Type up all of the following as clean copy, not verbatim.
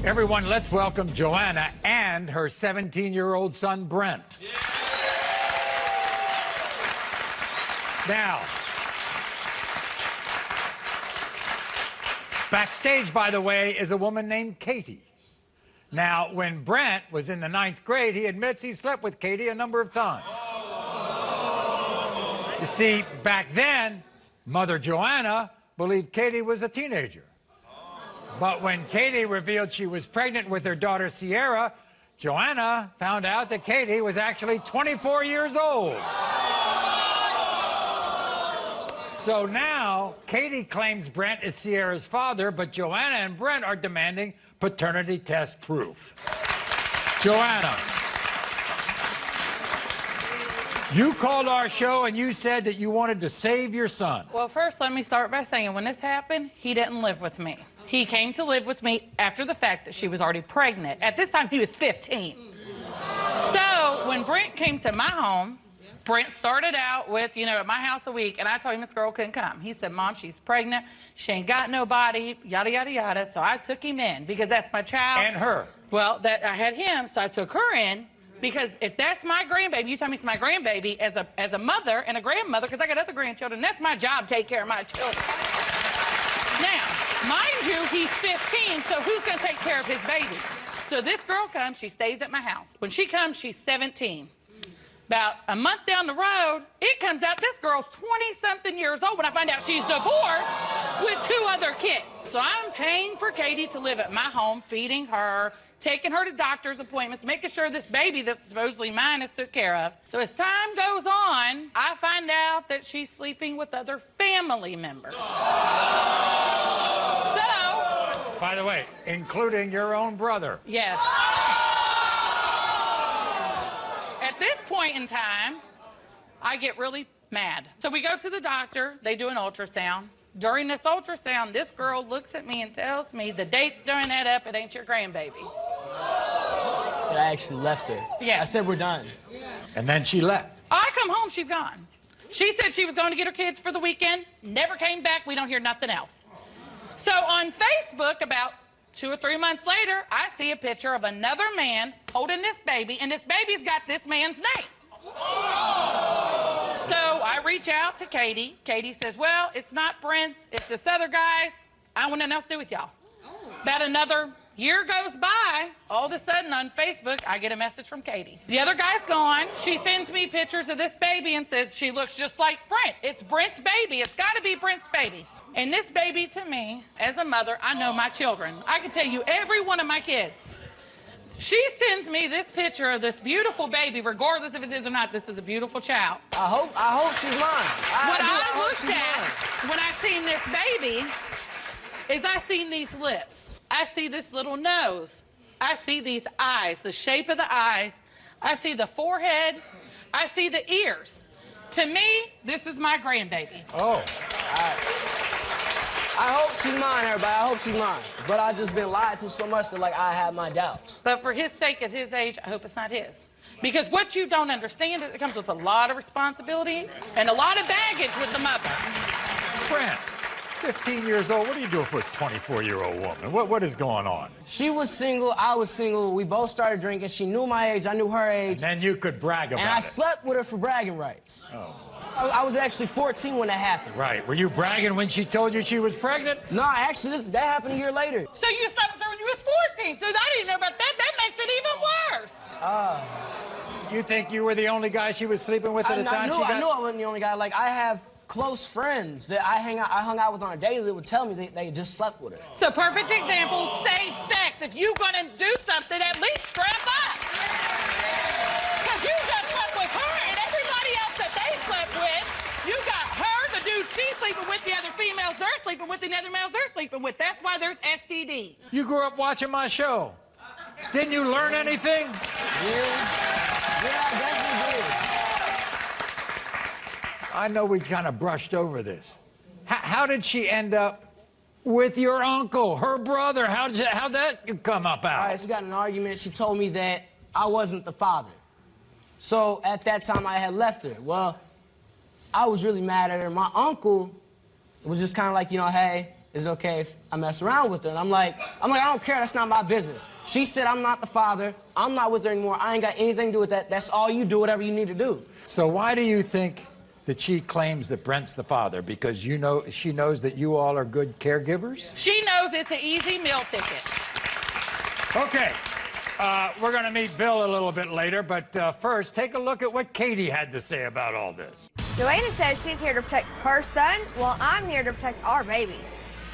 Everyone, let's welcome Joanna and her 17-year-old son, Brent. Yeah. Now, backstage, by the way, is a woman named Katie. Now, when Brent was in the 9th grade, he admits he slept with Katie a number of times. You see, back then, Mother Joanna believed Katie was a teenager. But when Katie revealed she was pregnant with her daughter Sierra, Joanna found out that Katie was actually 24 years old. So now, Katie claims Brent is Sierra's father, but Joanna and Brent are demanding paternity test proof. Joanna, you called our show and you said that you wanted to save your son. Well, first, let me start by saying when this happened, he didn't live with me. He came to live with me after the fact that she was already pregnant. At this time, he was 15. So when Brent came to my home, Brent started out with, at my house a week, and I told him this girl couldn't come. He said, Mom, she's pregnant. She ain't got nobody, yada, yada, yada. So I took him in because that's my child. And her. Well, I had him, so I took her in because if that's my grandbaby, you tell me it's my grandbaby as a mother and a grandmother, because I got other grandchildren, that's my job, take care of my children. Now, mind you, he's 15, so who's going to take care of his baby? So this girl comes, she stays at my house. When she comes, she's 17. About a month down the road, it comes out this girl's 20-something years old when I find out she's divorced with 2 other kids. So I'm paying for Katie to live at my home, feeding her, taking her to doctor's appointments, making sure this baby that's supposedly mine is took care of. So as time goes on, I find out that she's sleeping with other family members. So... By the way, including your own brother. Yes. At this point in time, I get really mad. So we go to the doctor, they do an ultrasound. During this ultrasound, this girl looks at me and tells me the dates don't add up, it ain't your grandbaby. But I actually left her. Yeah. I said we're done. And then she left. I come home, she's gone. She said she was going to get her kids for the weekend, never came back, we don't hear nothing else. So on Facebook, about 2 or 3 months later, I see a picture of another man holding this baby, and this baby's got this man's name. So I reach out to Katie. Katie says, well, it's not Brent's, it's this other guy's. I want nothing else to do with y'all. About another year goes by, all of a sudden on Facebook, I get a message from Katie. The other guy's gone. She sends me pictures of this baby and says she looks just like Brent. It's Brent's baby. It's got to be Brent's baby. And this baby, to me, as a mother, I know my children. I can tell you every one of my kids. She sends me this picture of this beautiful baby, regardless if it is or not. This is a beautiful child. I hope she's mine. What I looked at when I seen this baby is I seen these lips. I see this little nose. I see these eyes, the shape of the eyes. I see the forehead. I see the ears. To me, this is my grandbaby. Oh. I hope she's mine, everybody. I hope she's mine. But I've just been lied to so much that, I have my doubts. But for his sake, at his age, I hope it's not his. Because what you don't understand is it comes with a lot of responsibility and a lot of baggage with the mother. Brent, 15 years old, what are you doing for a 24-year-old woman? What is going on? She was single, I was single. We both started drinking. She knew my age, I knew her age. And then you could brag about it. And I slept with her for bragging rights. Oh. I was actually 14 when that happened. Right. Were you bragging when she told you she was pregnant? No, actually, that happened a year later. So you slept with her when you was 14, so I didn't know about that. That makes it even worse. You think you were the only guy she was sleeping with at the time she got... I knew I wasn't the only guy. I have close friends that I hung out with on a daily that would tell me they just slept with her. So perfect example, safe sex. If you're gonna do something, at least strap up. Because you just slept with her and everybody else that they slept with. You got her, the dude she's sleeping with, the other females they're sleeping with, and the other males they're sleeping with. That's why there's STDs. You grew up watching my show. Didn't you learn anything? Yeah, I definitely did. I know we kind of brushed over this. How did she end up with your uncle, her brother? How'd that come up out? All right, so we got in an argument. She told me that I wasn't the father. So at that time, I had left her. Well, I was really mad at her. My uncle was just kind of like, hey, is it okay if I mess around with her? And I'm like, I don't care, that's not my business. She said I'm not the father, I'm not with her anymore, I ain't got anything to do with that, that's all you do, whatever you need to do. So why do you think that she claims that Brent's the father? Because she knows that you all are good caregivers? She knows it's an easy meal ticket. Okay, we're gonna meet Bill a little bit later, but first, take a look at what Katie had to say about all this. Joanna says she's here to protect her son, while I'm here to protect our baby.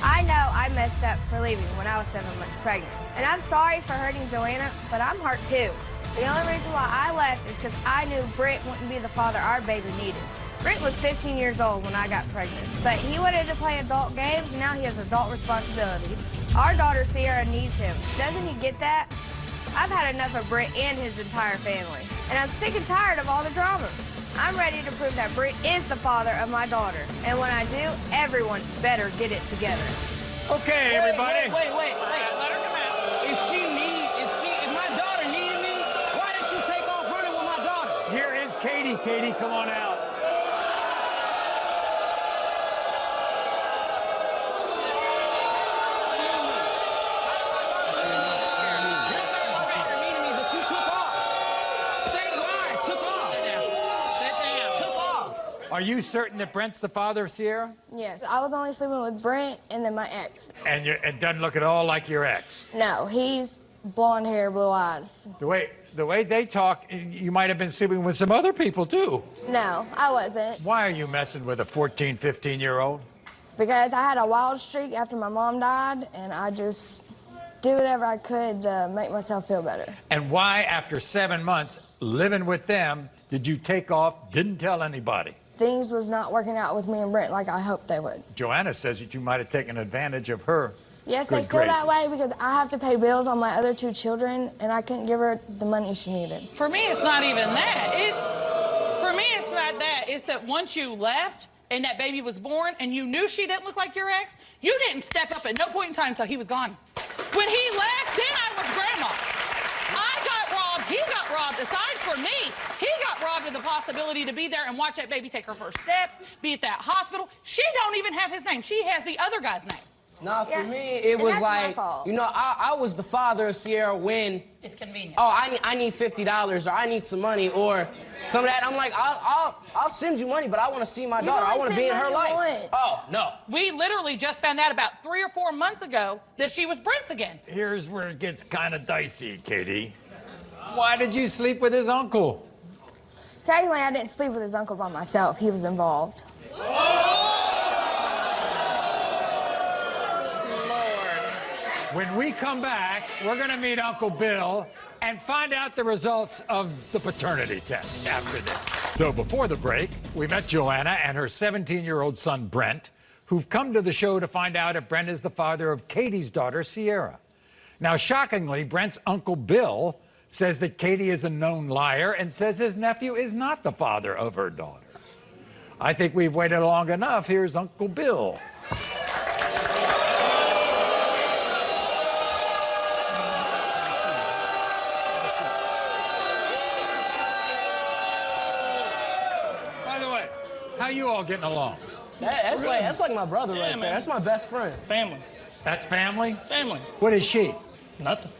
I know I messed up for leaving when I was 7 months pregnant. And I'm sorry for hurting Joanna, but I'm hurt too. The only reason why I left is because I knew Brent wouldn't be the father our baby needed. Brent was 15 years old when I got pregnant, but he wanted to play adult games, and now he has adult responsibilities. Our daughter Sierra needs him. Doesn't he get that? I've had enough of Brent and his entire family, and I'm sick and tired of all the drama. I'm ready to prove that Brent is the father of my daughter, and when I do, everyone better get it together. Okay, everybody. Wait. Let her come out. If my daughter needed me, why did she take off running with my daughter? Here is Katie. Katie, come on out. You said my daughter needed me, but you took off. Stay line, took off. Sit down. Took off. Are you certain that Brent's the father of Sierra? Yes, I was only sleeping with Brent and then my ex. And it doesn't look at all like your ex. No, he's blonde hair, blue eyes. The way they talk, you might have been sleeping with some other people too. No, I wasn't. Why are you messing with a 14, 15-year-old? Because I had a wild streak after my mom died, and I just did whatever I could to make myself feel better. And why, after 7 months living with them, did you take off, didn't tell anybody? Things was not working out with me and Brent like I hoped they would. Joanna says that you might have taken advantage of her. Yes, good they feel that graces. way because I have to pay bills on my other 2 children, and I couldn't give her the money she needed. For me, it's not even that. It's not that. It's that once you left and that baby was born and you knew she didn't look like your ex, you didn't step up at no point in time until he was gone. When he left, then I was grandma. I got robbed. He got robbed. Aside from me, he got robbed of the possibility to be there and watch that baby take her first steps, be at that hospital. She don't even have his name. She has the other guy's name. Nah, for Yeah, me, it and was that's my like, fault. you know, I was the father of Sierra when, It's convenient. oh, I need $50 or I need some money or some of that. I'm like, I'll send you money, but I want to see my You daughter. I only want to send be in her money life. once. Oh, no. We literally just found out about 3 or 4 months ago that she was Brent's again. Here's where it gets kind of dicey, Katie. Why did you sleep with his uncle? Technically, I didn't sleep with his uncle by myself. He was involved. When we come back, we're going to meet Uncle Bill and find out the results of the paternity test after this. So before the break, we met Joanna and her 17-year-old son, Brent, who've come to the show to find out if Brent is the father of Katie's daughter, Sierra. Now, shockingly, Brent's Uncle Bill says that Katie is a known liar and says his nephew is not the father of her daughter. I think we've waited long enough. Here's Uncle Bill. By the way, how you all getting along? That's like my brother right there. man. That's my best friend. Family. That's family? Family. What is she? Nothing.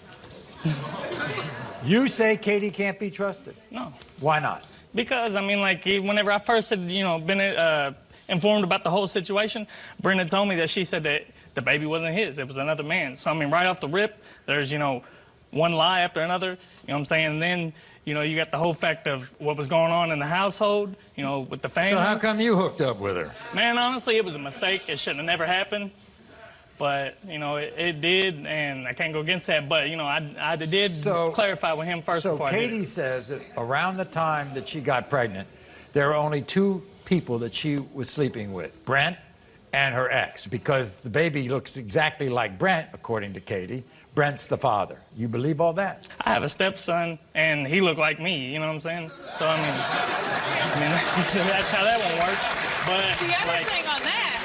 You say Katie can't be trusted. No. Why not? Because, I mean, like, whenever I first had, been informed about the whole situation, Brenda told me that she said that the baby wasn't his. It was another man's. So, I mean, right off the rip, there's, one lie after another. You know what I'm saying? And then, you got the whole fact of what was going on in the household, with the family. So how come you hooked up with her? Man, honestly, it was a mistake. It shouldn't have never happened. But, it did, and I can't go against that. But, I did clarify with him first before I did Katie it. says that around the time that she got pregnant, there were only 2 people that she was sleeping with, Brent and her ex, because the baby looks exactly like Brent, according to Katie. Brent's the father. You believe all that? I have a stepson, and he looked like me, you know what I'm saying? So, I mean that's how that one works. But, The other thing on that,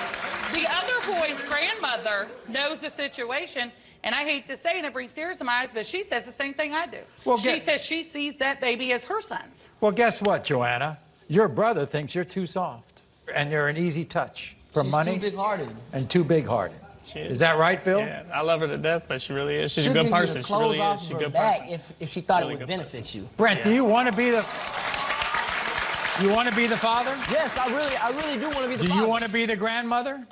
the other boy's grandmother knows the situation, and I hate to say it, and it brings tears to my eyes, but she says the same thing I do. Well, she says she sees that baby as her son's. Well, guess what, Joanna? Your brother thinks you're too soft, and you're an easy touch for She's money too big-hearted. and too big-hearted. She is. Is that right, Bill? Yeah, I love her to death, but she really is. She's She'll a good give you the person. She clothes really off is. of She's a her good back person. if she thought Really it would good benefit you. Brent, do you want to be the father? Yes, I really do want to be the Do father. you want to be the grandmother?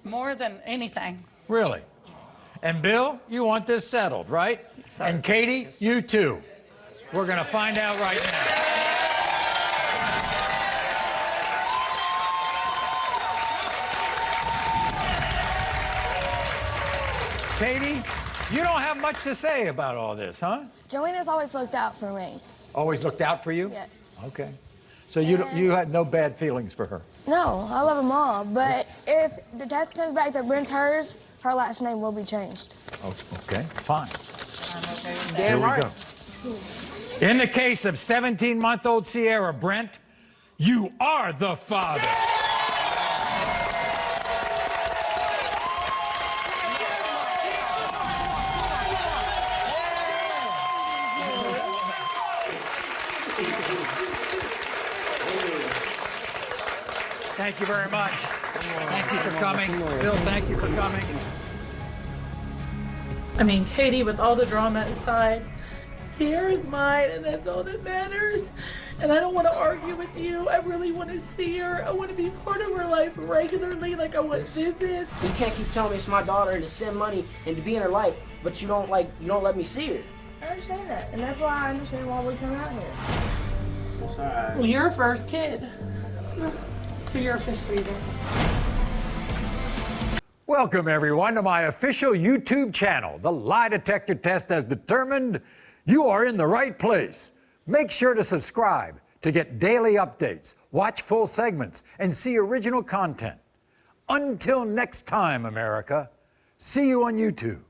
More than anything. Really? And Bill, you want this settled, right? sir. And Katie, you too. We're going to find out right now. Katie, you don't have much to say about all this, huh? Joanna's always looked out for me. Always looked out for you? Yes. Okay. So you had no bad feelings for her? No, I love them all. But if the test comes back that Brent's hers, her last name will be changed. Okay, fine. Damn Here we right. go. In the case of 17-month-old Sierra, Brent, you are the father. Thank you very much. Thank you for coming. Bill, thank you for coming. I mean, Katie, with all the drama aside, Sierra's mine, and that's all that matters. And I don't want to argue with you. I really want to see her. I want to be part of her life regularly, like I want visits. You can't keep telling me it's my daughter and to send money and to be in her life, but you don't let me see her. I understand that, and that's why I understand why we come out here. It's all right. Well, you're a first kid, so you're officially there. Welcome, everyone, to my official YouTube channel. The lie detector test has determined you are in the right place. Make sure to subscribe to get daily updates, watch full segments, and see original content. Until next time, America, see you on YouTube.